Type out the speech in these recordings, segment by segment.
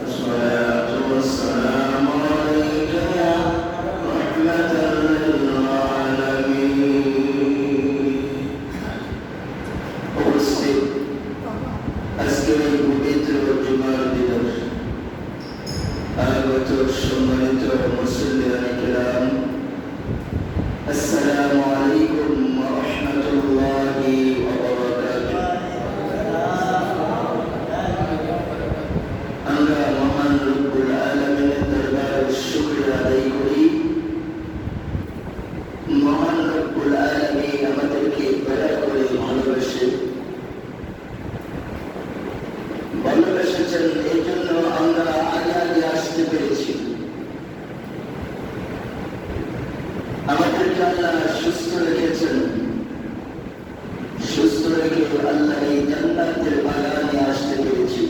الصلاة ভালোবেসেছেন, এই জন্য আমরা আগে আগে আসতে পেরেছি। আমাদেরকে আল্লাহ সুস্থ রেখেছেন, সুস্থ রেখে আল্লাহ এই জান্নাতের বাগানে আসতে পেরেছি।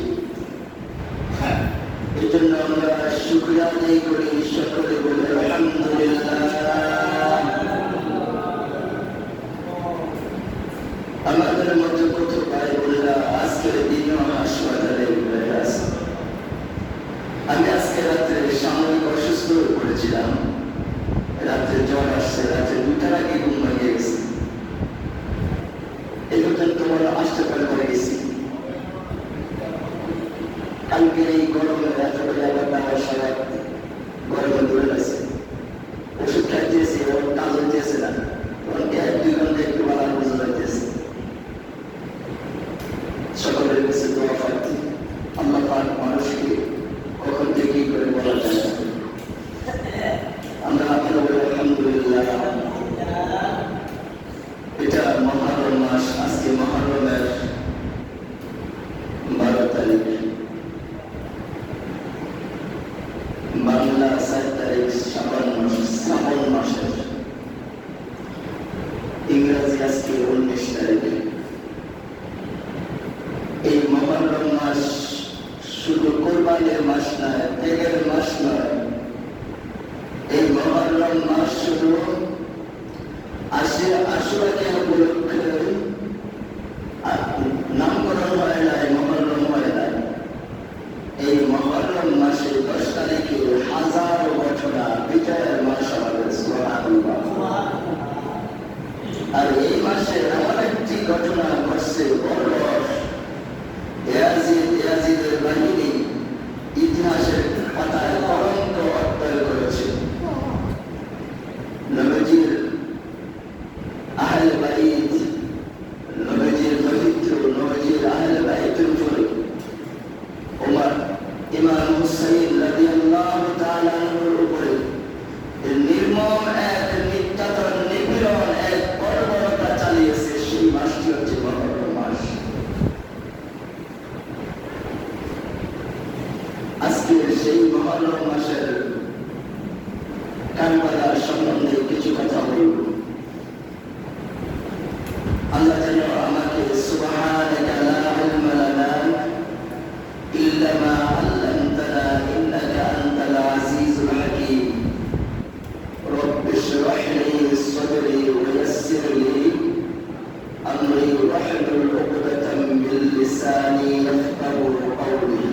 এই জন্য আমরা শুকরিয়া আদায় করি, সকলে বলে আলহামদুলিল্লাহ। আমাদের মধ্যে কত ভাই বোনেরা আজকের দিনও হাসপাতালে ঘুরে আছে। আমি আজকে রাত্রে সাময়িক অসুস্থ হয়ে পড়েছিলাম, রাত্রে জ্বর আসছে, রাত্রে 2টার আগে ঘুম ভেঙে গেছে। এই পর্যন্ত বড় হাসপাতাল করে গেছি। কালকের এই গরমে রাত্রে আবার বাবার সবাই গরমে দূরে আছে, ওষুধ খাইতেছে, ওর কাজ হইতেছে না, 1-2 ঘন্টা একটু বাড়ার বোঝা যাইতেছে। সকলের কাছে দোয়া প্রার্থী, আল্লাহ পাক মানুষকে কখন থেকে কি করে বলা যায় না। আমরা আপনারা বলে আলহামদুলিল্লাহ। এটা মহরম মাস, আজকে মহরমের 12 তারিখ, বাংলা 7 তারিখ শ্রাবণ মাসের, ইংরেজি আজকে 19 তারিখ। এই মহরম মাস শুধু কোরবানির মাস নয়, ত্যাগের মাস নয়। এই মহরম মাস শুধু আশুরাকে উপলক্ষে নামকরণ হয় নাই, মহরম হয় নাই। এই মহরম মাসে 10 তারিখে হাজারো ঘটনা, বিজয়ের মাস আমাদের সুবহানাল্লাহ। আর এই মাসে এমন একটি ঘটনা ঘটছে, বড় ইয়াজিদের বাহিনী ইতিহাসের পাতায় কলঙ্ক অর্পণ করেছে। নবীজির আহলে বাইত, নবীজির পবিত্র নবীজির আহলে বাইতের উপরে ইমাম হুসাইন রাদিয়াল্লাহু তাআলা আনহুর উপরে নির্মম এক নির্যাতন, নিপীড়ন, এক বর্বরতা চালিয়েছে। সেই মাসটি হচ্ছে মহরম মাস। আজকে সেই মহরম মাসের কারবালার সম্বন্ধে কিছু কথা বলব। আল্লাহ যেন আমাকে সুবহানাকা লা ইলমা লানা ইল্লা মা আল্লামতানা ইন্নাকা আনতাল আজিজুল হাকীম। রব্বি ইশরাহ লি সাদরি ওয়া ইয়াসসির লি আমরি ওয়াহলুল উকদাতাম মিন লিসানি ইয়াফকাহু কওলি।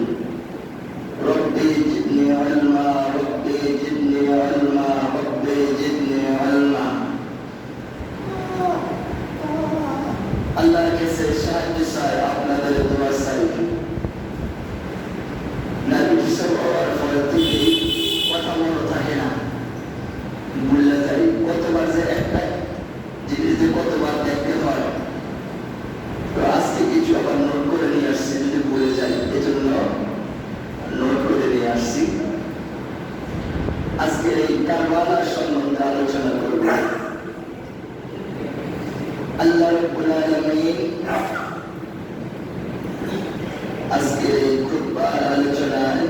রব্বি জিদনি ইলমা, রব্বি জিদনি ইলমা, রব্বি জিদনি ইলমা। আল্লাহর কাছে সাহায্য চাই, আপনাদের দোয়া চাই। নবী সওয়ার ফলতে কথা মনে থাকে না, ভুলে যাই। কতবার যে একটা জিনিস যে কতবার দেখতে হয়, তো আজকে কিছু আবার নোট করে নিয়ে আসছি, যদি ভুলে যাই এজন্য নোট করে নিয়ে আসছি। আজকে এই কারবালার সম্বন্ধে আলোচনা করব। আল্লাহ রাব্বুল আলামিন আজকে এই খুতবার আলোচনায়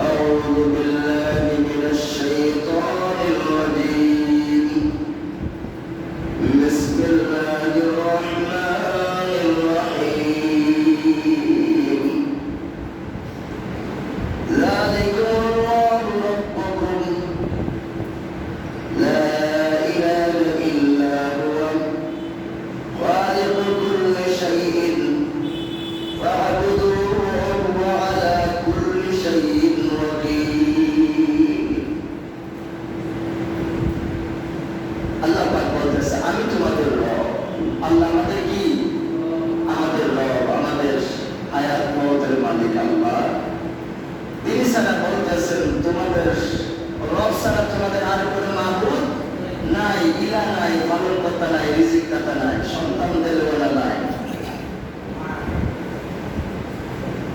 আউযু বিল্লাহি মিনাশ শাইতানির রাজীম। বিসমিল্লাহির রাহমানির রাহিম। যালিকুমুল্লাহু রাব্বুকুম লা ইলাহা ইল্লা হুয়া খালিকু কুল্লি শাইইন ফা'বুদুহু ওয়া আলা কুল্লি শাইইন ওয়াকিল। আল্লাহ পাক বলতেছে, আমি তোমাদের রব। আল্লাহ আমাদের কি? আমাদের রব, আমাদের হায়াত মওতের মালিক আল্লাহ। তিনি ছাড়া বলতেছেন, তোমাদের রব ছাড়া তোমাদের আর কোনো মাবুদ নাই, ইলাহ নাই, পালনকর্তা নাই, রিজিকদাতা নাই, সন্তান দেওয়ালা নাই।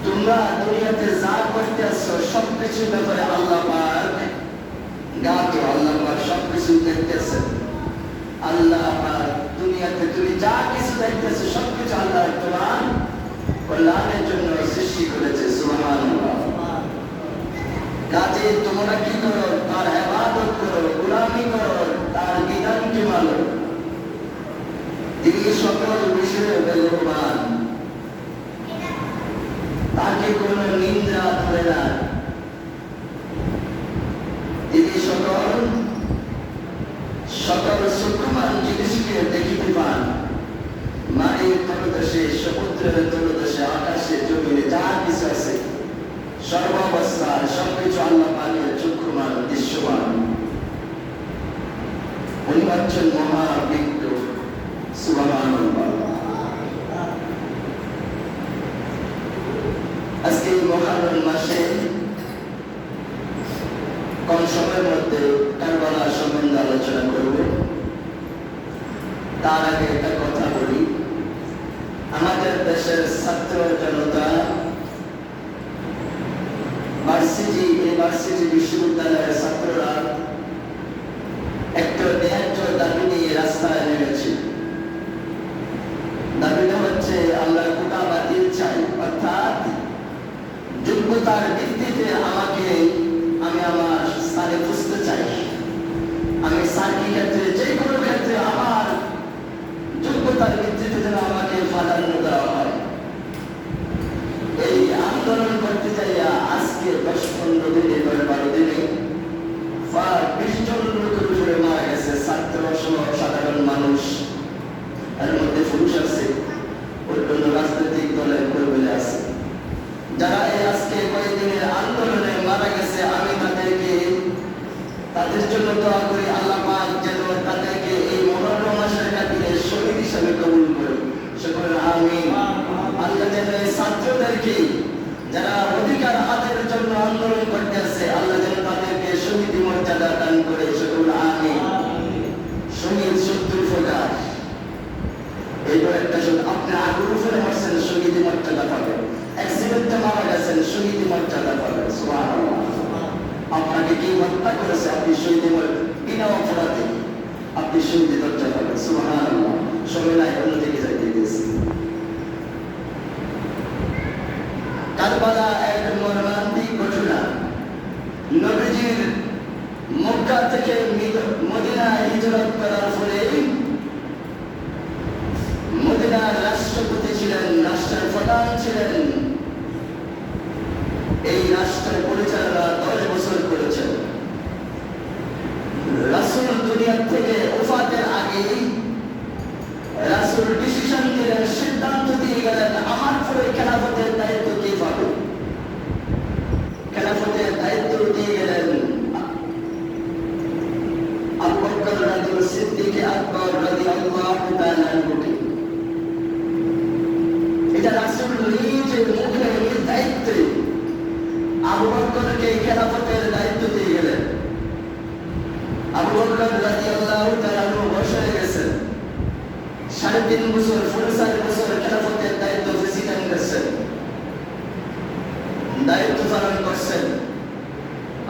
তোমরা দুনিয়াতে যা করতেছো সবকিছু ব্যাপারে আল্লাহ পাক জ্ঞাত। আল্লাহ পাক সবকিছু দেখতেছেন। আল্লাহ পাক দুনিয়াতে তুমি যা কিছু দেখতেছো সবকিছু আল্লাহ তোমার কল্যাণের জন্য সৃষ্টি করেছে। সুবহানাল্লাহ। কাজে তোমরা কি করো? তার ইবাদত করো, গোলামি করো, তার বিধানকে মানো। তিনি সকল বিষয়ে বেগবান, তাকে কোনো নিন্দা করে না। তিনি সকল সুকুমার জিনিসকে দেখিতে পান। মাটির তলদেশে, সমুদ্রের তলদেশে, আকাশে, জমিনে যা কিছু আছে সর্বাবস্থায় সবকিছু আল্লাহ পাকের চক্ষুমান, দৃশ্যমান। উনি হচ্ছেন মহাবিজ্ঞ। সুবহানাল্লাহ। আজকে এই মহারম মাসে কম সময়ের মধ্যে কারবালা সম্বন্ধে আলোচনা করব। তার আগে একটা কথা বলি, আমাদের দেশের ছাত্র জনতা ইউনিভার্সিটি বিশ্ববিদ্যালয়ের ছাত্ররা একটা ন্যায্য দাবি নিয়ে রাস্তায় নেমেছে। দাবিটা হচ্ছে আমরা কোটা বাতিল চাই, অর্থাৎ যোগ্যতার ভিত্তিতে আমি আমার স্থানে বুঝতে চাই। আমি চাকরি ক্ষেত্রে, যে কোনো ক্ষেত্রে আমার যোগ্যতার ভিত্তিতে যেন আমাকে প্রাধান্য দেওয়া হয়। এই আন্দোলন করতে চাইয়া আজকে 10-15 দিনে, 10-12 দিনে 20 জন লোকের উপরে মারা গেছে, ছাত্র সহ সাধারণ মানুষ। এর মধ্যে পুরুষ আছে, অন্যান্য রাজনৈতিক দলের কর্মী আছে। যারা এই আজকে কয়েকদিনের আন্দোলনে মারা গেছে, আমি তাদের জন্য দোয়া করি, আল্লাহ পাক যেন তাদেরকে এই মুহররম মাসের কাটিয়ে শহীদ হিসেবে কবুল করে। সকলে আমিন। আল্লাহ যেন এই ছাত্রদেরকে, যারা অধিকার আদায়ের জন্য আন্দোলন করতে আছে, আল্লাহ যেন তাদেরকে শহীদ মর্যাদা দান করে। সকলে আমিন। শহীদ 70 প্রকার। এইবার একটা আপনি আগুন ফেলে মারছেন, শহীদ মর্যাদা পাবেন। অ্যাক্সিডেন্টে মারা গেছেন, শহীদ মর্যাদা পাবেন। সুবহানাল্লাহ। আপনাকে কি হত্যা করেছে, আপনি শহীদ বিনা অপরাধে আপনি শহীদ দরজা পাবেন। সুবহানাল্লাহ। সময় নাই, অন্যদিকে যাইতে দিয়েছি। কারবালা এক মর্মান্তিক ঘটনা। নবীজির মক্কা থেকে মদিনায় হিজরত করার ফলে মদিনার রাষ্ট্রপতি ছিলেন, রাষ্ট্রের প্রধান ছিলেন। এই রাষ্ট্রের পরিচালনা 10 বছর করেছেন। রাসূল দুনিয়া থেকে ওফাতের আগে রাসূল ডিসিশন দিলেন, সিদ্ধান্ত দিয়ে গেলেন, আমার পরে খেলাফতের দায়িত্ব কে পাবে। খেলাফতের দায়িত্ব দিয়ে গেলেন আবু বকর রাদিয়াল্লাহু সিদ্দিক আকবর রাদিয়াল্লাহু তাআলা আনহুকে। এটা রাসূল নিজের মুখে, নিজ দায়িত্বে আবু বকরকে খেলাফতের দায়িত্ব দিয়ে গেলেন। আবু বকর রাদিয়াল্লাহু তাআলা বয়স হয়ে গেছেন, 3.5 বছর, 4 বছর খেলাফতের দায়িত্ব প্রেসিডেন্ট করেছেন, দায়িত্ব পালন করছেন।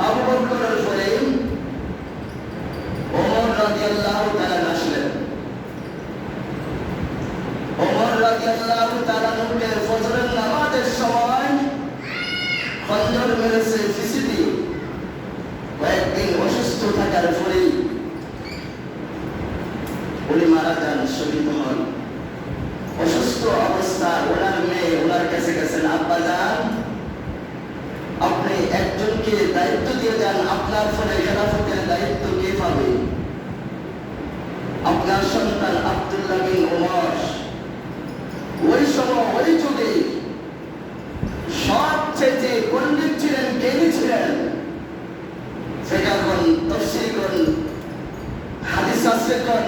আবু বকরের পরে ওমর রাদিয়াল্লাহু তাআলা আসলেন। ওমর রাদিয়াল্লাহু তাআলা ফজরের নামাজের সময় খঞ্জর মেরেছে ফিসি দিয়ে। কয়েকদিন অসুস্থ থাকার ফলে উনি মারা যান, শহীদ হন। অসুস্থ অবস্থায় ওনার মেয়ে ওনার কাছে গেছেন, আব্বা যান, আপনি একজনকে দায়িত্ব দিয়ে যান, আপনার ফলে খেলাফতের দায়িত্ব কে পাবে? আপনার সন্তান আব্দুল্লাহ বিন ওমর ওই সময়, ওই যুগে সবচেয়ে পণ্ডিত ছিলেন, জ্ঞানী ছিলেন। ফিকহগণ, তাফসীরগণ, হাদিস শাস্ত্রগণ,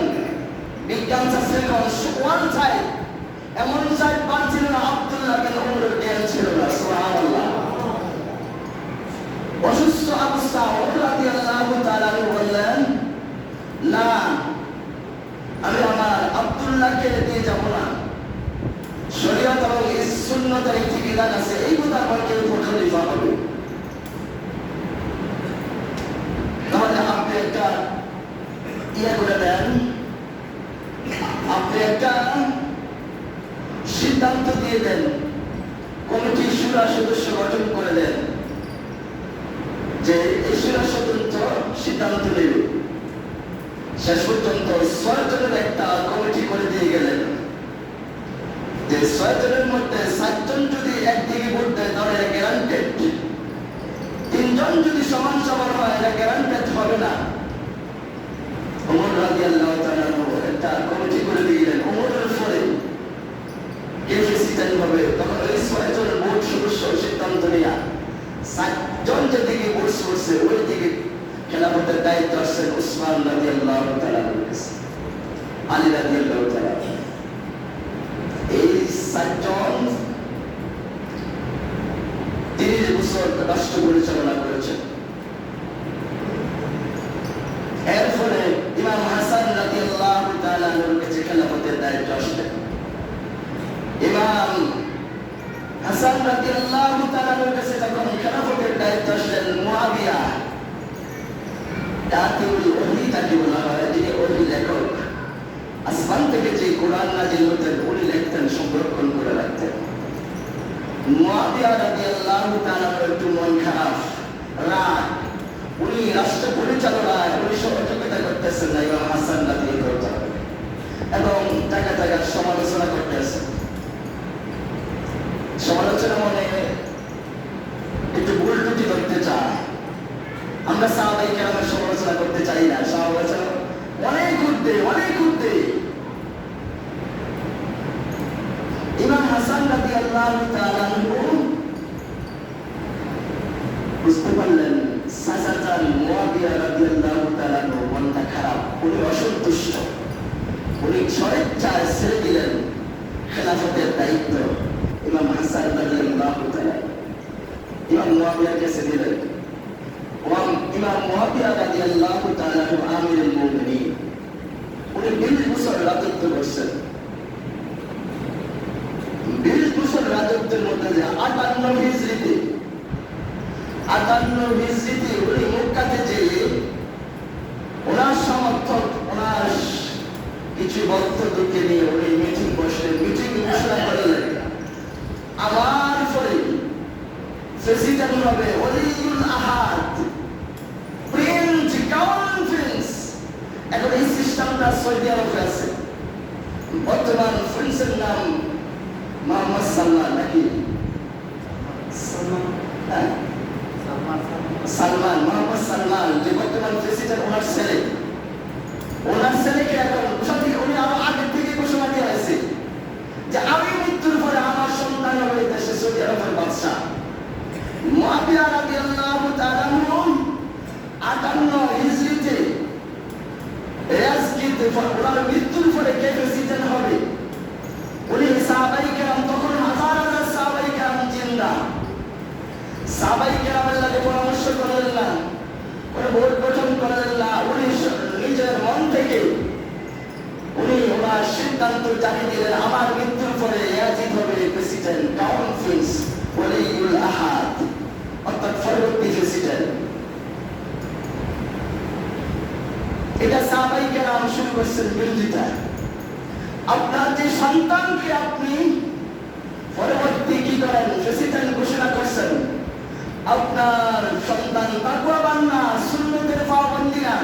বিজ্ঞান শাস্ত্রগণ, ওয়ান সাইড এমন সাইড পাচ্ছিল না আব্দুল্লাহ বিন ওমরের জ্ঞান ছিল না। সুবহানাল্লাহ। অসুস্থ অবস্থা ওমর রাদিয়াল্লাহু তাআলা বললেন, না, আমি আমার আব্দুল্লাহকে দিয়ে যাব না। শরীয়ত এবং সুন্নতের একটি বিধান আছে, এই কথা আমাকে খলিফা হবে। তাহলে আপনি একটা করে দেন, আপনি একটা সিদ্ধান্ত দিয়ে দেন, কমিটি শুরা সদস্য গঠন করলেন যে এই শুরা সদস্য সিদ্ধান্ত নেবে। শেষ পর্যন্ত 6 জনের একটা কমিটি করে দিয়ে গেলেন যে 6 জনের মধ্যে 7 জন যদি একদিকে ভোট দেয় তাহলে এটা গ্যারান্টেড, 3 জন যদি সমান সমান হয় এটা গ্যারান্টেড হবে না। ওমর রাদিয়াল্লাহু তাআলা একটা কমিটি করে দিলেন। ওমরের পরে কে প্রেসিডেন্ট হবে তখন ওই 6 জনের ভোট সদস্য সিদ্ধান্ত নেয়া 7 জন যেদিকে ভোট করছে ওই দিকে খেলাফতের দায়িত্ব আসছেন উসমান রাদিয়াল্লাহু তাআলার কাছে, আলী রাদিয়াল্লাহু তাআলা। এই 7 জন 30 বছর রাষ্ট্র পরিচালনা করেছেন। এরপরে ইমাম হাসান রাদিয়াল্লাহু তাআলার কাছে খেলাফতের দায়িত্ব আসলেন। ইমাম হাসান রাদিয়াল্লাহু তাআলার কাছে যখন খেলাফতের দায়িত্ব আসলেন মুআবিয়া তাতিউল ওহী তাকে বলা হয়, যিনি ওহী লেখক, আসমান থেকে যে কোরআন নাযিল হতেন উনি লিখতেন, সংরক্ষণ করে রাখতেন। মুআবিয়া রাদিয়াল্লাহু তাআলার একটু মন খারাপ, রাগ, উনি রাষ্ট্র পরিচালনায় উনি সহযোগিতা করতেছেন না ইমাম হাসান রাদিয়াল্লাহু তাআলা, এবং জায়গা জায়গা সমালোচনা করতেছেন। সমালোচনা মনে একটু ভুল ত্রুটি ধরতে চায়। আমরা সাহাবায়ে কেরামের সমালোচনা করতে চাই না, সমালোচনা অনেক ঘুরতে। ইমাম হাসান রাদিয়াল্লাহু তাআলা বুঝতে পারলেন চাচা মুআবিয়া রাদিয়াল্লাহু তাআলা মনটা খারাপ, উনি অসন্তুষ্ট, উনি স্বেচ্ছায় ছেড়ে দিলেন খেলাফতের দায়িত্ব ইমাম হাসান রাদিয়াল্লাহু তাআলা ইমাম মুআবিয়ার কাছে দিলেন। ইমাম মুআবিয়া রাদিয়াল্লাহু তাআলা আমিরুল মুমিনিন, উনি 20 বছর রাজত্ব করছেন। 20 বছর রাজত্বের মধ্যে 58 হিজরিতে উনি মক্কাতে যেয়ে ওনার সমর্থক, ওনার কিছু ভক্তদেরকে নিয়ে উনি মিটিং বসলেন। মিটিং ঘোষণা করলেন আমার পরে প্রেসিডেন্ট হবে ওলিউল আহাদ, প্রিন্স, ক্রাউন প্রিন্স। এখন এই সিস্টেমটা সৌদি আরবে আছে। বর্তমান প্রিন্সের নাম মোহাম্মদ সালমান, নাকি সালমান, মোহাম্মদ সালমান, যে বর্তমান প্রেসিডেন্ট, ওনার ছেলেকে এখন উনি আরো আগে থেকে ঘোষণা দিয়ে হয়েছে যে আমি মৃত্যুর পরে আমার সন্তান হবে দেশে সৌদি আরবের বাদশা। মুআবিয়া রাদিয়াল্লাহু তাআলা 58 হিজরিতে ইয়াজকিতে ওনার মৃত্যুর পরে কে প্রেসিডেন্ট হবে, উনি সাহাবায়ে কেরাম, তখন হাজার হাজার সাহাবায়ে কেরাম জিন্দা, সাহাবায়ে কেরামের লাগে পরামর্শ করলেন না, কোনো ভোট গঠন করলেন না। উনি নিজের মন থেকে উনি ওনার সিদ্ধান্ত জানিয়ে দিলেন আমার মৃত্যুর পরে ইয়াজিদ হবে প্রেসিডেন্ট, ক্রাউন প্রিন্স, ওলিউল আহাদ, অর্থাৎ পরবর্তী প্রেসিডেন্ট। এটা সাহাবায়ে কেরাম শুরু করছেন বিরোধিতা। আপনার যে সন্তানকে আপনি পরবর্তী কি করেন প্রেসিডেন্ট ঘোষণা করছেন, আপনার সন্তান তাকওয়াবান না, সুন্নতের পাবন্দি না,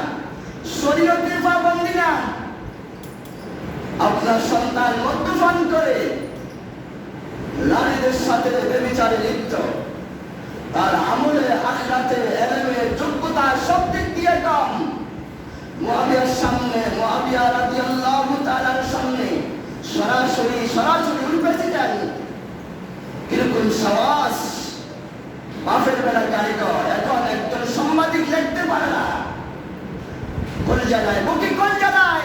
শরীয়তের পাবন্দি না, আপনার সন্তান মদ্যপান করে নারীদের সাথে ব্যভিচারে লিপ্ত, তার আমলে, আখিরাতে, ইলমে, যোগ্যতা সব দিক দিয়ে কম। মুআবিয়ার সামনে, মুআবিয়া রাদিয়াল্লাহু তাআলার সামনে সরাসরি প্রেসিডেন্ট, কিরকম সাহস, মাফের বেলা কারিগর। এখন একজন সাংবাদিক লিখতে পারে না, কলজা নাই, বুকে কলজা নাই,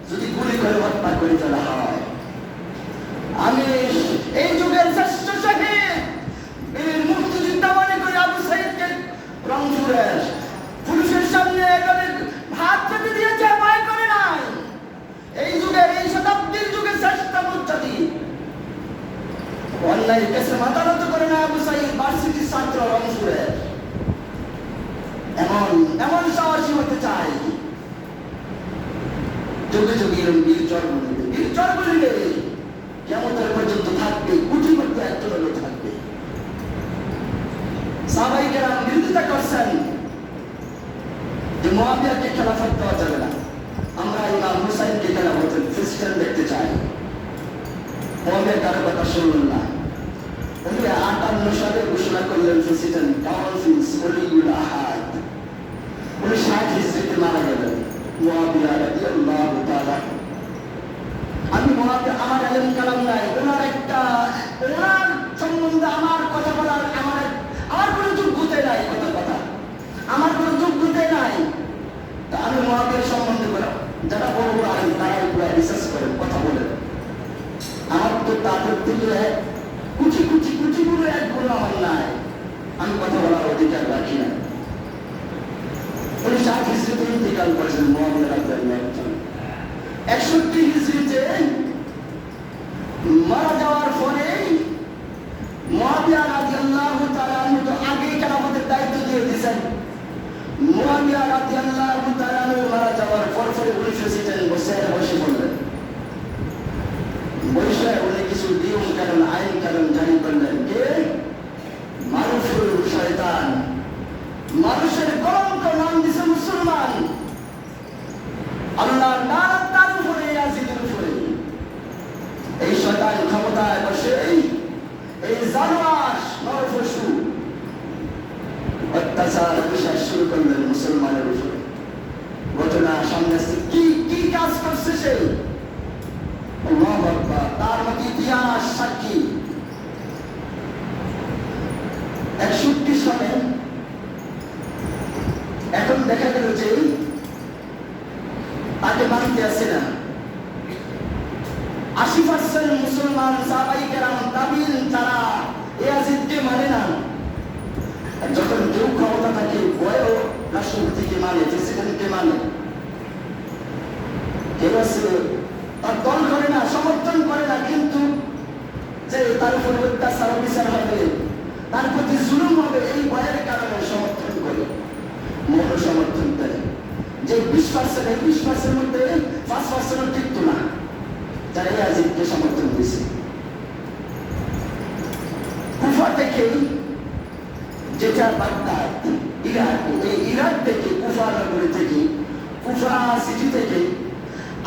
যদি গুলি করে হত্যা করে ফেলা হয়। আমি এই যুগের শ্রেষ্ঠ শহীদ বীর মুক্তিযোদ্ধা মনে করি আবু সাইদকে রংপুরের পুলিশের সামনে হাত পেতে দিয়েছে, ভয় করে নাই। এই যুগের, এই শতাব্দীর যুগের শ্রেষ্ঠ মুজাহিদ অন্যায় কেসে মাথা নত করে না আবু সাইদ, ভার্সিটির ছাত্র রংপুরের। এমন সাহসী হতে চাই। যুগে যুগে এরকম বীর চর বলিবে, কিয়ামতের পর্যন্ত থাকবে, কুটি করতে একজন মুয়াবিয়াকে খেলাফত দেওয়া যাবে না। আমরা ইমাম হুসাইনকে খেলাফত প্রেসিডেন্ট দেখতে চাই। মুয়াবিয়া কারো কথা শুনলেন না। উনি 58 সালে ঘোষণা করলেন প্রেসিডেন্ট কাউন্সিলস ওলিউল আহাদ। উনি 60 হিজরিতে মারা গেলেন। মুয়াবিয়া রাদিয়াল্লাহু তাআলা, আমি মুয়াবিয়া, আমার ইলম কালাম নাই, ওনার সম্বন্ধে আমার কথা বলার আমার কোনো যোগ্যতা নাই, কথা আমার কোনো যোগ্যতা নাই। তা আমি মুয়াবিয়ার সম্বন্ধে যারা বড় বড় আলেম তারা পুরো রিসার্চ করেন, কথা বলেন। আমার তো তাদের থেকে কুচি গুলো এক গুলো আমার নাই, আমি কথা বলার অধিকার রাখি না। উনি 60 হিজরিতে ইন্তেকাল করেছেন। মুয়াবিয়া রাদিয়াল্লাহু তাআলা 61 হিজরিতে মারা যাওয়ার পরে মুয়াবিয়া রাদিয়াল্লাহু তাআলা তো আগেই খেলাফতের দায়িত্ব দিয়ে দিয়েছেন। মুয়াবিয়া রাদিয়াল্লাহু তাআলা মারা যাওয়ার পর উনি প্রেসিডেন্ট বসে বললেন। বসে উনি কিছু নিয়ম কানুন আইন কানুন জারি করলেন যে মানুষের শয়তান, মানুষের কলঙ্ক নাম দিছে মুসলমান। আল্লাহর লানত তার উপরে, ইয়াজিদের উপরে। এই শয়তান ক্ষমতায় বসে এই জানোয়ার নরপশু অত্যাচার বিশ্বাস শুরু করলেন মুসলমানের উপরে। ঘটনা সামনে আসছে, কি কাজ করছে সে? আল্লাহু আকবার, তার মধ্যে ইতিহাস সাক্ষী। 61 সালে এখন দেখা গেল যে তাকে মানতে আসে না। 80% মুসলমান সাহাবায়ে কেরাম তাবিঈন তারা ইয়াজিদকে মানে না। যখন কেউ ক্ষমতা থাকে বয়ও রাষ্ট্রপতিকে মানে, প্রেসিডেন্টকে মানে, কেউ আছে তার দল করে না, সমর্থন করে না, কিন্তু যে তার উপর অত্যাচার বিচার হবে, তার প্রতি জুলুম হবে, এই ভয়ের কারণে সমর্থন করে, মৌন সমর্থন দেয়। যে 20% এই 20% মধ্যে 5% টিকত না, যারা ইয়াজিদকে সমর্থন দিয়েছে। কুফা থেকে, যেটা বাগদাদ ইরাক, এই ইরাক থেকে, কুফা নগরী থেকে, কুফা সিটি থেকে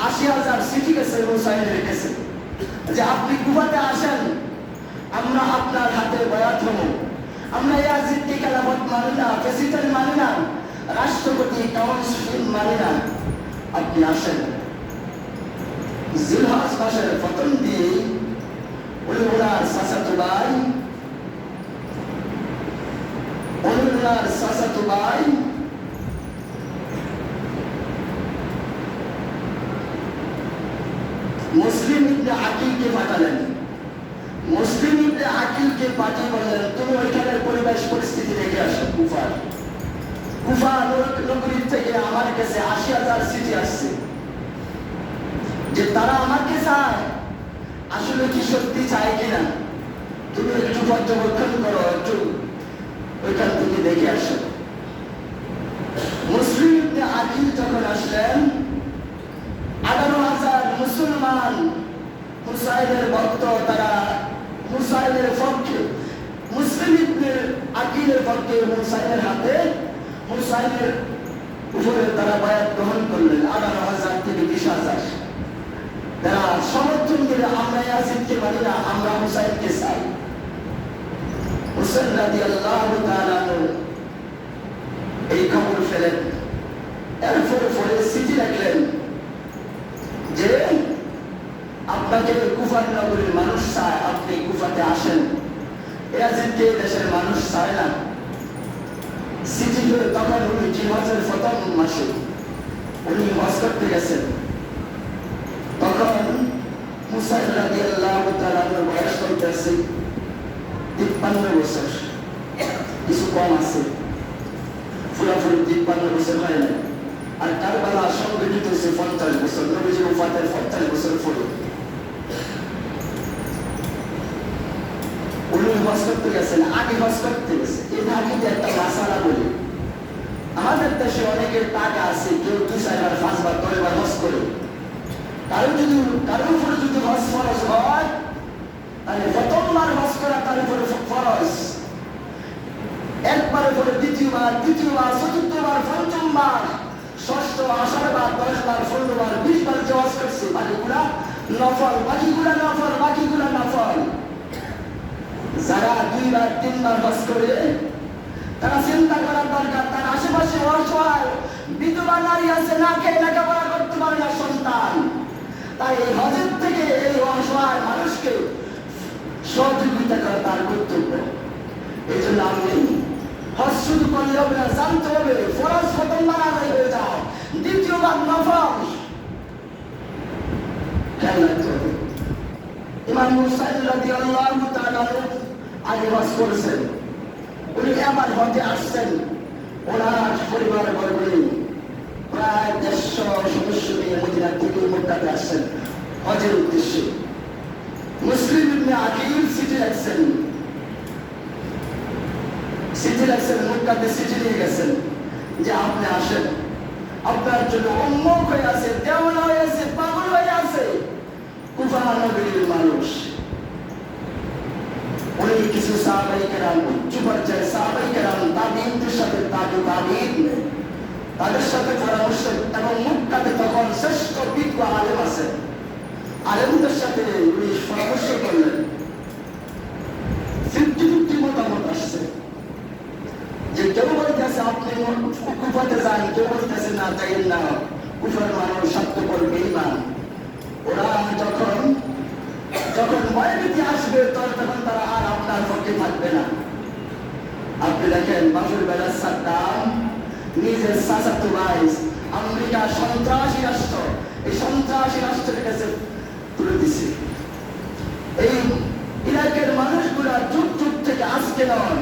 80,000 সিটি গেছে হুসাইনের কাছে যে আপনি কুফাতে আসেন, আমরা আপনার হাতে বয়াত হব, আমরা ইয়াজিদকে খেলাফত মানি না, প্রেসিডেন্ট মানি না, রাষ্ট্রপতি কাউন্সিল মানি না, আপনি আসেন। জিলহজ মাসের প্রথম দিন ওনার চাচাতো ভাই মুসলিম ইবনে আকিলকে পাঠালেন। মুসলিম ইবনে আকিলকে পাঠিয়ে বললেন, তুমি ওইখানের পরিবেশ পরিস্থিতি দেখে আসো। কুফা নগরীর থেকে আমার কাছে 80,000 চিঠি আসছে যে তারা আমাকে চায়, আসলে কি সত্যি চায় কিনা, তুমি একটু পর্যবেক্ষণ করো, একটু ওইখান থেকে দেখে আসো। মুসলিম ইবনে আকিল যখন আসলেন, 18,000 মুসলমান হুসাইনের ভক্ত, তারা হুসাইনের পক্ষে, মুসলিম ইবনে আকিলের পক্ষে, হুসাইনের হাতে, হুসাইনের উপরে তারা বায়াত গ্রহণ করলেন। 18,000 থেকে 20,000 তারা সমর্থন করে, আমরা ইয়াজিদকে মানি না, আমরা হুসাইনকে চাই। হুসাইন রাদিয়াল্লাহু তাআলা এই খবর ফেলেন। এরপরে চিঠি লিখলেন যে আপনাকে কুফার নগরীর মানুষ চায়, আপনি কুফাতে আসেন, ইয়াজিদকে দেশের মানুষ চায় না। চিঠি তখন উনি জিলহজের প্রথম মাসে উনি হজ করতে গেছেন। তখন হুসাইন রাদিয়াল্লাহু তাআলার বয়স চলতেছে 53 বছর, কিছু কম আছে, পুরোপুরি 53 বছর হয় না। আর কারবালা সংগঠিত হয়েছে 50 বছর, নবীজির ওফাতের 50 বছর পরে। উনি হজ করতে গেছেন, আগে হজ করতে গেছে। এই ধাকিতে একটা মাসালা বলি, আমাদের দেশে অনেকের টাকা আছে, কেউ 2-4 বার 5 বার করে হজ করে। কারোর উপরে যদি হজ ফরজ হয়, তাহলে প্রথমবার হজ করা তার উপরে ফরজ, একবারের পরে দ্বিতীয়বার, তৃতীয়বার, চতুর্থবার, পঞ্চমবার ষষ্ঠ 8 বার 10 বার 16 বার 20 বার যে হজ করছে বাকিগুলা নফল, বাকিগুলা নফল। যারা 2 বার 3 বার হজ করে তারা চিন্তা করার দরকার, তার আশেপাশে অসহায় বিধবা নারী আছে, না খেয়ে লেখাপড়া করতে পারে না সন্তান। তাই এই হজের থেকে এই অসহায় মানুষকে সহযোগিতা করা তার কর্তব্য। এই জন্য আমি হজ শুধু করলে হবে না, জানতে হবে ফরজ প্রথমবার আদায় হয়ে যায়, দ্বিতীয়বার নফল খেয়াল রাখতে হবে। ইমাম হুসাইন রাদিয়াল্লাহু তাআলা আগে হজ করেছেন, উনি আবার হজে আসছেন। ওনার পরিবার বর্গ প্রায় 150 সদস্য নিয়ে মদিনা থেকে মক্কাতে আসছেন হজের উদ্দেশ্যে। মুসলিম ইবনে আকিল চিঠি লিখছেন, মক্কাতে চিঠি নিয়ে গেছেন যে আপনি আসেন, আপনার জন্য উন্মুখ হয়ে আছে, দেওয়ানা হয়ে আছে, পাগল হয়ে আছে কুফা নগরীর মানুষ। উনি কিছু সাহাবায়ে কেরাম, উচ্চ পর্যায়ের সাহাবায়ে কেরাম তাবিঈনদের সাথে তাদের সাথে পরামর্শ, এবং মক্কাতে তখন শ্রেষ্ঠ বিজ্ঞ আলেম আছে, আলেমদের সাথে উনি পরামর্শ করলেন। 50-50 মতামত আসছে যে কেউ বলতেছে আপনি কুফাতে যান, কেউ বলতেছে না যাইয়েন না, কুফার মানুষ স্বার্থপর বেঈমান। ওরা যখন ভয়ভীতি আসবে তখন তারা আর আপনার পক্ষে থাকবে না। আপনি দেখেন বাফুর বেলার সাদ্দাম নিজের চাচাতো ভাই আমেরিকা সন্ত্রাসী রাষ্ট্র, এই সন্ত্রাসী রাষ্ট্রের কাছে তুলে দিছে। এই ইরাকের মানুষগুলা যুগ যুগ থেকে আজকে নয়,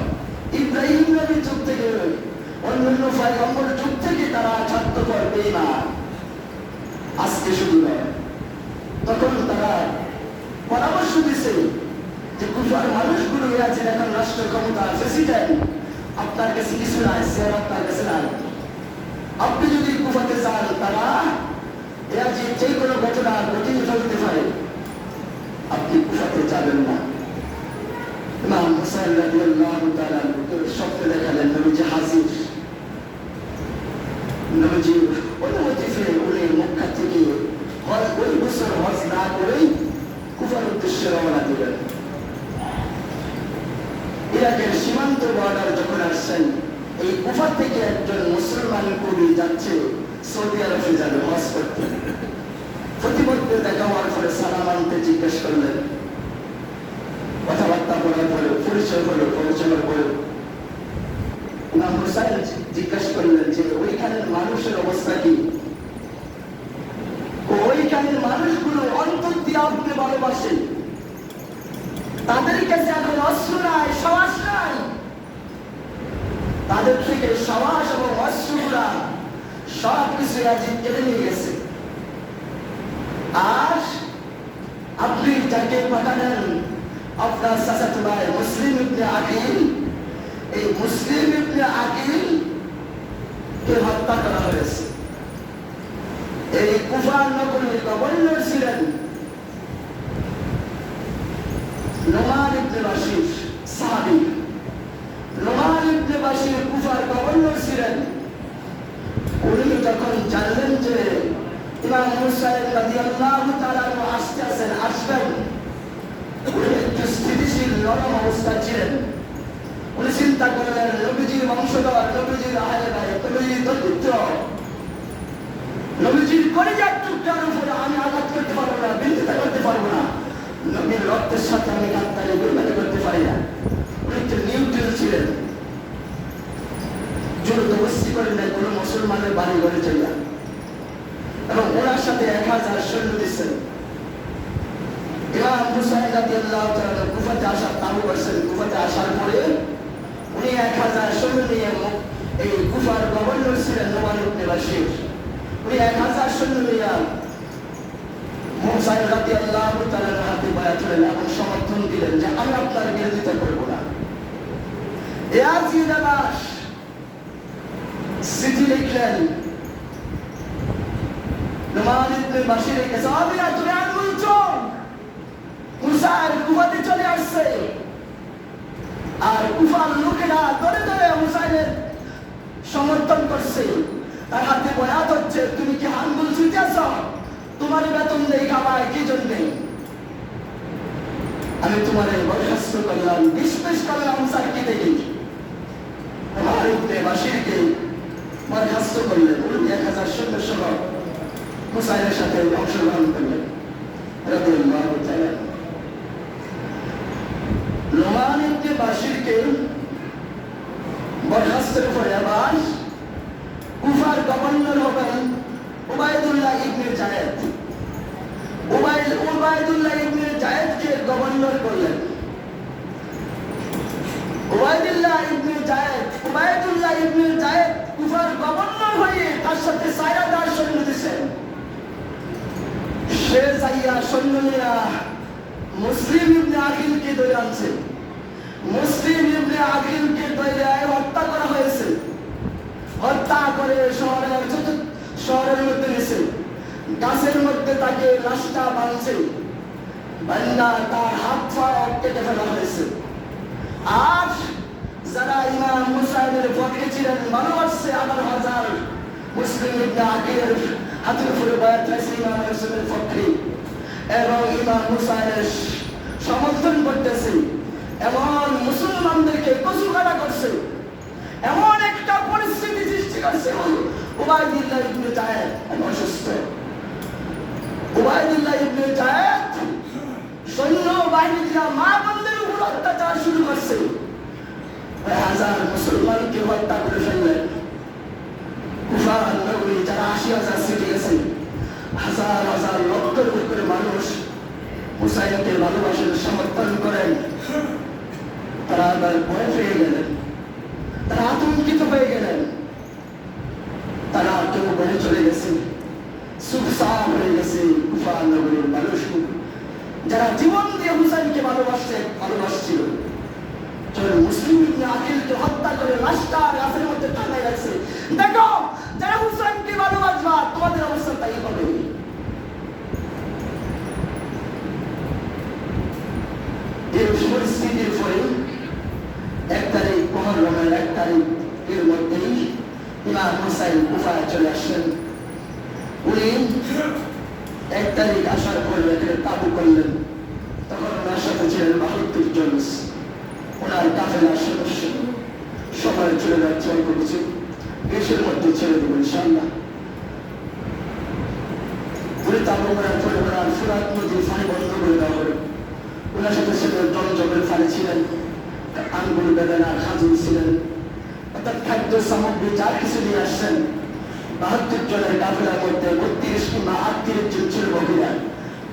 ইব্রাহিম নবীর যুগ থেকে, অন্যান্য পয়গম্বর যুগ থেকে তারা স্বার্থপর বেঈমান, আজকে শুধু নয়। তখন তারা পরামর্শ দিছে যে কুফার মানুষগুলো আছে এখন রাষ্ট্র ক্ষমতা, প্রেসিডেন্ট, আপনার কাছে কিছু নাই, স্যার আপনার কাছে নাই। আপনি যদি কুফাতে যান, তারা এরা যে কোনো ঘটনা ঘটিয়ে ফেলতে পারে, আপনি কুফাতে যাবেন না। ইমাম হুসাইন রাদিয়াল্লাহু তাআলা স্বপ্নে দেখালেন নবীজি হাজির। নবীজি অনুমতি পেয়ে উনি মক্কা থেকে ওই বছর হজ না করেই কুফার উদ্দেশ্যে রওনা দিলেন। ইরাকের সীমান্ত বর্ডার যখন আসছেন, এই কুফা থেকে একজন মুসলমান কবি যাচ্ছে সৌদি আরবে যাবে হজ করতে। প্রতিমধ্যে দেখা হওয়ার পরে সালাম আনতে জিজ্ঞেস করলেন, কথাবার্তা বলার পরে পরিচয় পরিচয়ের পরে ইমাম হুসাইন জিজ্ঞেস করলেন যে ওইখানের মানুষের অবস্থা কি? ওইখানের মানুষগুলো অন্তর দিয়ে আপনি ভালোবাসেন, তাদের কাছে এখন অস্ত্র নাই, সাহস নাই, তাদের থেকে সাহস এবং অস্ত্রগুলা সব কিছু রাজি কেড়ে নিয়ে গেছে। আর আপনি যাকে পাঠালেন আপনার চাচাতো ভাই মুসলিম ইবনে আকিল, এই মুসলিম ইবনে আকিল কে হত্যা করা হয়েছে। এই কুফা নগরীর গভর্নর ছিলেন নোমান ইবনে বাশির, সাহাবী। নোমান ইবনে বাশির কুফার গভর্নর ছিলেন। উনি যখন জানলেন যে ইমাম হুসাইন রাদিয়াল্লাহু তাআলা আসবেন, উনি একটু স্থিতিশীল নরম অবস্থা ছিলেন। উনি চিন্তা করলেন নবীজির বংশধর, নবীজির আহলে বাইত, নবীজির দরিদ্র, নবীজির কলিজার টুকরার উপরে আমি আঘাত করতে পারবো না, বিরোধিতা করতে পারবো না, নবীর রক্তের সাথে আমি গাদ্দারি বেইমানি করতে পারি না। উনি একটু নিউট্রাল ছিলেন, জোরদস্তি করেন না কোনো মুসলমানের বাড়ি ঘরে চলে, এবং ওনার সাথে 1000 সৈন্য দিচ্ছেন। ইমাম হুসাইন রাদিয়াল্লাহু তাআলা কুফাতে আসার তাবু করছেন। কুফাতে আসার পরে উনি 1000 সৈন্য নিয়ে, এই কুফার গভর্নর ছিলেন নোমান ইবনে বাশির, উনি 1000 সৈন্য নিয়ে হুসাইন রাদিয়াল্লাহু তাআলার হাতে বায়াত হলেন এবং সমর্থন দিলেন যে আমি আপনার বিরোধিতা করবো না। ইয়াজিদ আবাস চিঠি লিখলেন নোমান ইবনে বাশিরের কাছে, আমিরা তুমি আঙ্গুল চোখ, হুসাইন কুফাতে চলে আসছে। আর কুফার লোকেরা ধরে ধরে হুসাইনের সমর্থন করছে। তার হাতে বয়াত হচ্ছে, তুমি কি আঙ্গুল ছুঁতেছ? তোমার বেতন নেই, খাবায় কি জন্যে? আমি তোমার বরখাস্ত করলাম, বিশ্বাস করলাম সাক্ষী দেখি। আমার ইবনে বাশিরকে বরখাস্ত করলেন, উনি 1000 সৈন্য সহ হুসাইনের সাথে অংশগ্রহণ করলেন রাদিয়াল্লাহু তাআলা। নোমান ইবনে বাশিরকে বরখাস্তের পরে আবার কুফার গভর্নর হবেন উবাইদুল্লাহ ইবনে জায়েদ। উবাইদুল্লাহ ইবনে জায়েদকে গভর্নর করলেন। উবাইদুল্লাহ ইবনে জায়েদ কুফার গভর্নর হয়ে তার সাথে 4000 সৈন্য দিয়েছেন। সে যাইয়া সৈন্য নিয়া মুসলিম ইবনে আকিলকে ধরে আনছে। মুসলিম ইবনে আকিলকে ধরে হত্যা করা হয়েছে। হত্যা করে শহরের মধ্যে নিয়েছে, গাছের মধ্যে তাকে লাশটা বাঁধছে, বান্দা তার হাত পা কেটে ফেলা হয়েছে। আর যারা ইমাম হুসাইনের পক্ষে ছিলেন, ভালোবাসছে 11,000 মুসলিম ইবনে আকিলের হাতের উপরে বয়াত হয়েছে ইমাম হুসাইনের পক্ষে, এবং ইমাম হুসাইনের সমর্থন করতেছে। এমন মুসলমানদেরকে কচুকাটা করছে, এমন একটা পরিস্থিতি সৃষ্টি করছে। উবাইদুল্লাহ ইবনে জায়েদ অসুস্থ। উবাইদুল্লাহ ইবনে জায়েদ সৈন্য বাহিনী দিয়া মা বোনদের উপর অত্যাচার শুরু করছে। 1000 মুসলমানকে হত্যা করে ফেললেন। কুফা নগরী যারা 80,000 সিটি গেছে, হাজার হাজার লক্ষের উপরে মানুষ হুসাইনকে ভালোবাসেন, সমর্থন করেন। তারা আবার ভয় পেয়ে গেলেন, তারা আতঙ্কিত হয়ে গেলেন। তারা কেউ বলে চলে গেছে, সুখসার হয়ে গেছে কুফা নগরীর মানুষ, যারা জীবন দিয়ে হুসাইনকে ভালোবাসছিল। মুসলিম ইবনে আকিলকে হত্যা করে লাশটা গাছের মধ্যে টাঙায় রাখছে। দেখো, যারা হুসাইনকে ভালোবাসবা তোমাদের অবস্থা তাই হবে। এই পরিস্থিতির পরে 1 তারিখ মুহররমের 1 তারিখের মধ্যেই ইমাম হুসাইন কুফায় চলে আসলেন। উনি 1 তারিখ আসার পরে তাবু করলেন। তখন ওনার সাথে ছিলেন 72 জন ওনার কাফেলার সদস্য। সবাই চলে যাচ্ছে, অল্প কিছু দেশের মধ্যে ছেড়ে দেবো ইনশাআল্লাহ। উনি তাবু করার পরে ওনার ফুরাত নদীর পানি বন্ধ করে দেওয়া হলো। ওনার সাথে ছিলেন জমজমের পানি ছিলেন, আঙ্গুল বেদানার খাজুর ছিলেন, অর্থাৎ খাদ্য সামগ্রী যা কিছু নিয়ে আসছেন। 72 জনের কাফেলার মধ্যে 32 কিংবা 38 জন ছিল মহিলা,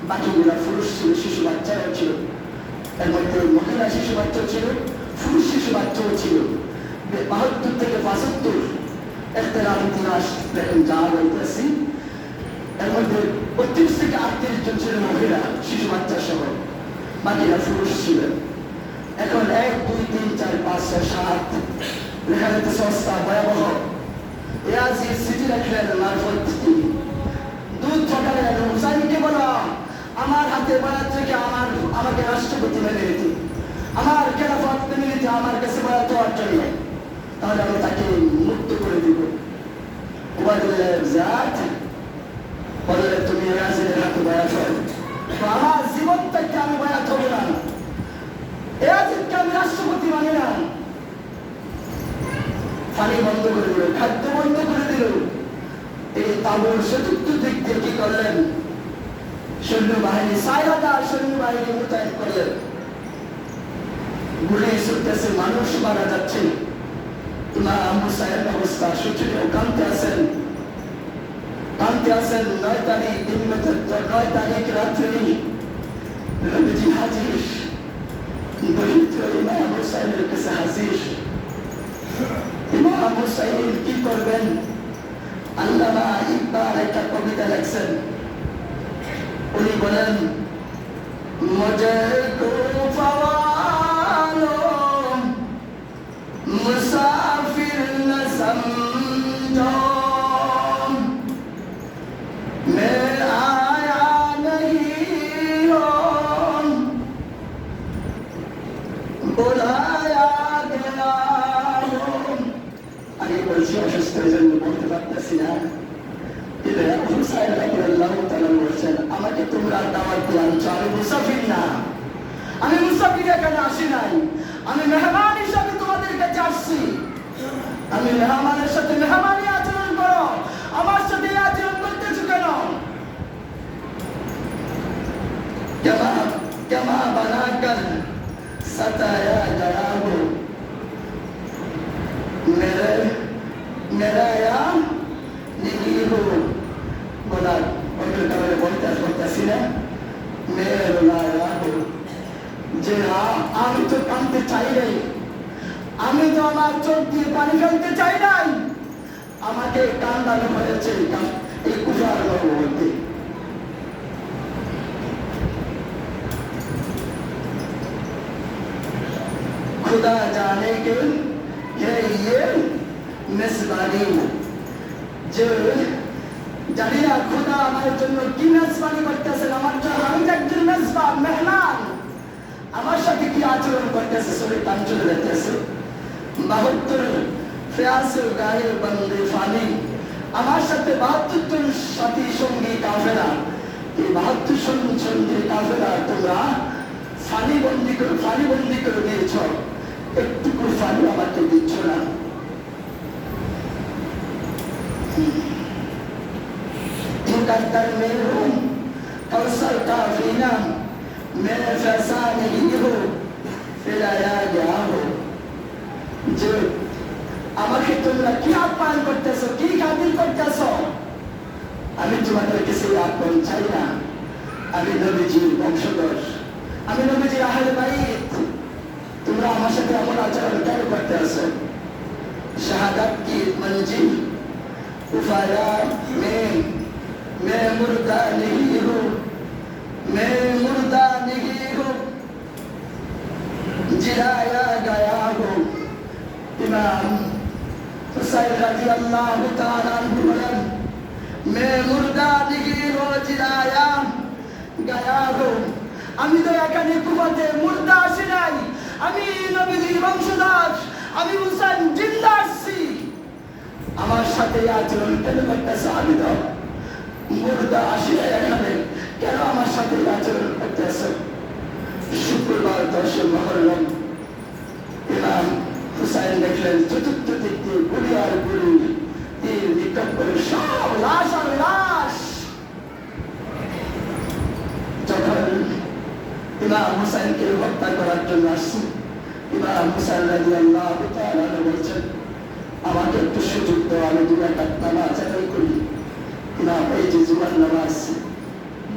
বাকিগুলা পুরুষ ছিল, শিশু বাচ্চারা ছিল। এর মধ্যে মহিলা শিশু বাচ্চা ছিল, পুরুষ শিশু বাচ্চাও ছিল। 72 থেকে 75 ইখতিলাফ ইতিহাস দেখেন যা বলতেছি। এর মধ্যে 32 থেকে 38 জন ছিল মহিলা শিশু বাচ্চা সহ, বাকিরা পুরুষ ছিলেন। এখন 1, 2, 3, 4, 5, 6, 7 লেখা যেতেছে অবস্থা ভয়াবহ। সিটি রাখলেন মারফত দুধ সকালে হুসাইনকে বলো আমার হাতে বয়াত থেকে আমাকে রাষ্ট্রপতি মেনে নিতে, আমার খেলাফত মেনে নিতে, আমার কাছে বয়াত হওয়ার জন্য, তাহলে আমি তাকে মুক্ত করে দিব। উবাইদুল্লাহ জাত বললে তুমি ইয়াজিদের হাতে বয়াত হও, আমার জীবন থেকে আমি বয়াত হব না, ইয়াজিদকে আমি রাষ্ট্রপতি মানি না। পানি বন্ধ করে দিল, খাদ্য বন্ধ করে দিল। এই তাবুর চতুর্থ দিক দিয়ে কি করলেন? সৈন্যবাহিনী 4000 সৈন্যবাহিনী মোতায়েন করলেন। গুলি ছুটতেছে, মানুষ মারা যাচ্ছে। ইমাম হুসাইন অবস্থা সুচিরেও কাঁদতে আছেন। 9 তারিখ 9 তারিখ রাত্রে নবীজি হাজির, দরিদ্র ইমাম হুসাইনের কাছে হাজির। ইমাম হুসাইন কি করবেন? আল্লামা ইকবাল একটা কবিতা লেখছেন। উনি বলেন, মুঝে কুফা वालों मुसाफिर न समझो, मैं आया नहीं हूँ, बुलाया गया हूँ। আগে বলছি অসুস্থ হয়ে জন্য বলতে পারতেছি না। হুসাইন রাদিয়াল্লাহু তাআলা বলছেন, আমাকে তোমরা দাওয়াত দিয়ে আনছো, আমি মুসাফির না, আমি মুসাফির এখানে আসি নাই, আমি মেহমান হিসাবে তোমাদের কাছে আসছি। আমি মেহমানের সাথে মেহমানি আচরণ করো, আমার সাথে আচরণ করতেছো কেন? কেমা বানাকর সতায়া গয়া হো মেরা ইয়া নিহি হো। বলা বলতেছি না, মেরা ইয়া হো, যে আমি তো কাঁদতে চাই নাই, আমি তো আমার চোখ দিয়ে পানি ফেলতে চাই নাই, আমাকে কান্দানো হয়েছে এই কুফার মধ্যে। खुदा जाने के है ये मेजबानी, যে জানি না খোদা আমার জন্য কি মেজবানি করতেছেন, আমার জন্য আমি একজন মেজবান মেহমান, আমার সাথে কি আচরণ করতেছে, শরীর টান চলে যেতেছে। 72 ফিয়াসের গায়ের বন্দে ফানি, আমার সাথে 72 জন সাথী সঙ্গী কাফেলা, এই 72 সঙ্গী কাফেলা তোমরা ফানি বন্দি করে দিয়েছ, একটুকু ফানি আমাকে দিচ্ছ না। मुकद्दर में हूँ कौसर का फीना, मैं फैसा नहीं हो फिराया गया हो। जो আমাকে তোমরা কি আপ্যায়ন করতেছো, কি খাতির করতেছো? আমি তোমাদের কিছু আপ্যায়ন চাই না, আমি নবীজির বংশধর, আমি নবীজির আহলে বাইত, তোমরা আমার সাথে এমন আচরণ কেন করতে আসো? শাহাদাত কি মঞ্জিল উফায়া मैं मुर्दा नहीं हूँ, मैं मुर्दा नहीं हूँ, जिलाया गया हूँ। इमाम हुसैन रज़ियल्लाहु ताला अन्हु बोलेन, मैं मुर्दा नहीं हूँ, जिलाया गया हूँ। আমি তো এখানে কুফাতে মুর্দা আসি নাই, আমি নবীজির বংশধর, আমি হুসাইন জিন্দা আসছি। আমার সাথে আচরণ কেন করতেছে? আমি তো মুর্দা আসি এখানে, কেন আমার সাথে আচরণ করতেছে? শুক্রবার 10 মুহররম ইমাম হুসাইন দেখলেন চতুর্থ দিক দিয়ে গুলি আর গুলি, তীর নিক্ষেপ করে সব লাশ আর লাশ। যখন ইমাম হুসাইনকে হত্যা করার জন্য আসছে, ইমাম হুসাইন রাদিয়াল্লাহু তাআলা বলছেন, আমাকে একটু সুযোগ দাও, আমি 2 রাকাত নামাজ আদায় করি। ইমাম এই যে জুমার নামাজ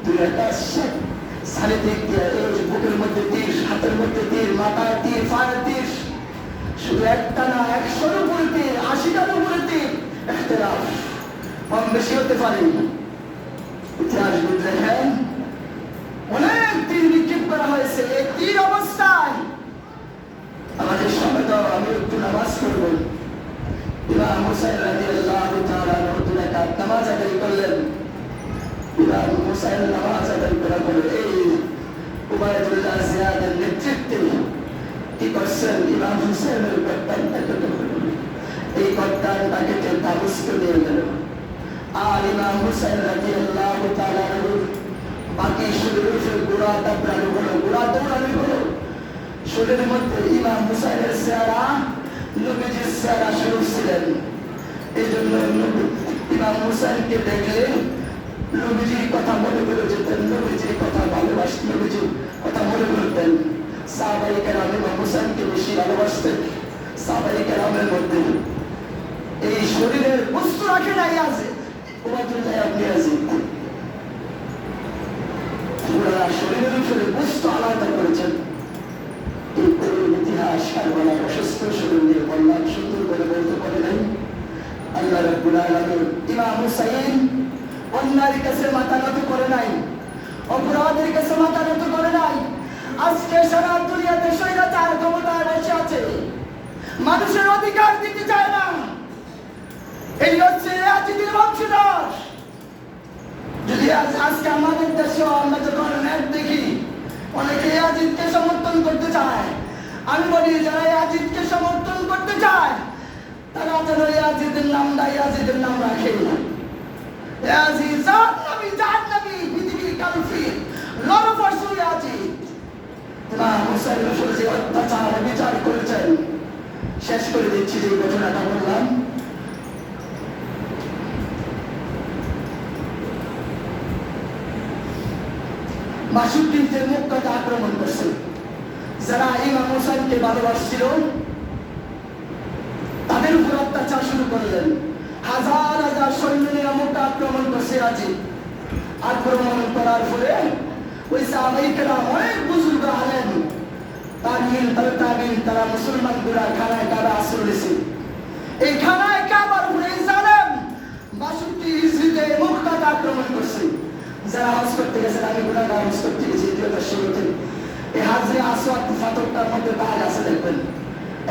2 রাকাত সাড়ে দিক দিয়ে, এই বুকের মধ্যে তীর, হাতের মধ্যে তীর, মাথায় তীর, পায়ে তীর, শুধু একটা না 100-এর উপরে তীর, 80টার উপরে তীর, ইখতিলাফ কম বেশি হতে পারে। ইতিহাসবিদ লেখেন অনেক তীর নিক্ষেপ করা হয়েছে। এই তীর অবস্থায় আমাদের সময় দাও, আমি একটু নামাজ পড়ব। ইমাম হুসাইন রাদিয়াল্লাহু তাআলা 2 রাকাত নামাজ আদায় করলেন। ইমাম হুসাইন নামাজ আদায় করার পরে এই উবাইদুল্লাহ জিয়াদের নেতৃত্বে কি করছেন? ইমাম হুসাইনের গর্দানটাকে এই গর্দানটাকে দামেস্কে নিয়ে গেল। আর ইমাম হুসাইন রাদিয়াল্লাহু তাআলা বাকি শরীরের গোড়া দাবড়ানো হলো, গোড়া দৌড়ানো হলো। শরীরের মধ্যে ইমাম হুসাইনের চেহারা নবীজির চেহারা শরীফ ছিলেন, এই জন্য ইমাম হুসাইনকে দেখলে নবীজির কথা মনে করে যেতেন, নবীজির কথা ভালোবাসতেন, নবীজির কথা মনে করতেন। সাহাবায়ে কেরাম ইমাম হুসাইনকে বেশি ভালোবাসতেন। সাহাবায়ে কেরামের মধ্যে এই শরীরের বস্তু রাখে নাই আছে উবাইদুল্লাহ ইবনে ইয়াজিদ, পুরা শরীরের উপরে বস্তু আলাদা করেছেন। এই ইতিহাস কারবালার অসুস্থ শরীর নিয়ে বললাম, সুন্দর করে বলতে পারে নাই। আল্লাহ রাব্বুল আলামিন ইমাম হুসাইন অন্যায়ের কাছে মাথা নত করে নাই, অপরাধের কাছে মাথা নত করে নাই। আজকে সারা দুনিয়াতে স্বৈরাচার ক্ষমতায় বসে আছে, মানুষের অধিকার দিতে চায় না। এই হচ্ছে ইয়াজিদের বংশধর। যদি আজকে আমাদের দেশে আমরা যখন নেট দেখি, অনেকে ইয়াজিদকে সমর্থন করতে চায়। আমি বলি, যারা ইয়াজিদকে সমর্থন করতে চায় তারা যেন ইয়াজিদের নামটা ইয়াজিদের নাম রাখে না। ইয়াজিদ জাহান্নামী পৃথিবীর কালফির লড়ফরসু ইয়াজিদ। ইমাম হুসাইনের উপর যে অত্যাচার বিচার করেছেন, শেষ করে দিচ্ছি যে ঘটনাটা বললাম। বাসুদ্দিনকে মুক্তাকে আক্রমণ করছে। যারা ইমাম হুসাইনকে ভালোবাসছিল তাদের উপর অত্যাচার শুরু করলেন। হাজার হাজার সৈন্য নিয়ে মুক্তা আক্রমণ করছে ইয়াজিদ। আক্রমণ করার পরে ওই সাহাবায়ে অনেক বুজুর্গ আলেম তাবিঈন তারা মুসলমান গুলা খানায় কাবা আশ্রয় নিয়েছে। এই খানায় কাবার উপরে জালেম ৬২ হিজরিতে মুক্তাকে আক্রমণ করছে। যারা হজ করতে গেছেন, আমি গুনাহগার হজ করতে গেছি ২০১৬-তে, এই হাজরে আসওয়াদ পাথরটার মধ্যে দাগ আছে দেখবেন,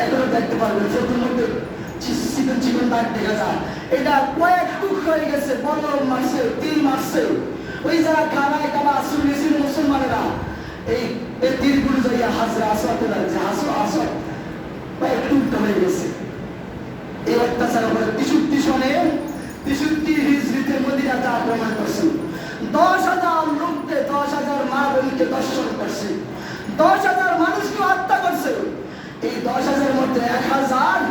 এখনো দেখতে পারবেন। চোখের মধ্যে চিকন চিকন দাগ দেখা যায়। এটা কয়েক টুকরো হয়ে গেছে, বলরম মারছে, তীর মারছে। ওই যারা খানায় কাবা আশ্রয় নিয়েছিল মুসলমানেরা, এই তীরগুলো যাইয়া হাজরে আসওয়াদে লাগছে। আসওয়াদ কয়েক টুকরো হয়ে গেছে। এই অত্যাচার করে ৬৩ সনে ৬৩ হিজরিতে মদিনাতে আক্রমণ করছে। ১০,০০০ লোককে, ১০,০০০ মা বোনকে দর্শন করছে, ১০,০০০ মানুষকে হত্যা করছে। এই ১০,০০০ মধ্যে ১,০০০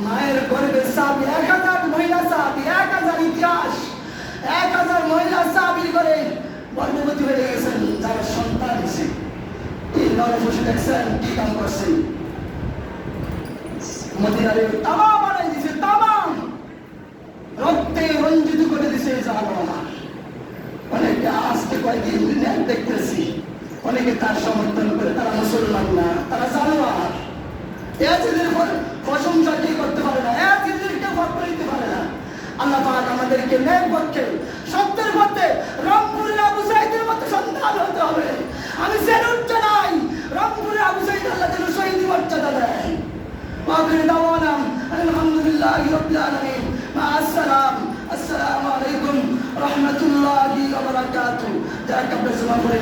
মায়ের গর্ভে সাহাবী, ১,০০০ মহিলা সাহাবী, ১,০০০ ইতিহাস, ১,০০০ মহিলা সাহাবীর ঘরে গর্ভবতী হয়ে গেছেন, যারা সন্তান হয়েছে। এই নরপশু দেখছেন কি কাম করছে? মদিনারে তামা বানাই দিছে, তামা রক্তে রঞ্জিত করে দিছে। অনেকে আজকে কয়েকদিন দেখতেছি, অনেকে তার সমর্থন করে, তারা মুসলমান না, তারা জানোয়ার। ইয়াজিদের প্রশংসা কি করতে পারে না, ইয়াজিদের কেউ ভাগ করে দিতে পারে না। আল্লাহ পাক আমাদেরকে ন্যায় পক্ষে, সত্যের পথে, রংপুরের আবু সাঈদের মতো সন্তান হতে হবে। আমি সেলুট জানাই, রংপুরের আবু সাঈদ আল্লাহ যেন শহীদ মর্যাদা দেয়। ওয়াকিল দাওয়ানা আলহামদুলিল্লাহি রাব্বিল আলামিন। আসসালামু আলাইকুম রাহমাতুল্লাহি ওয়া বারাকাতুহু। যারা কবর জমা করে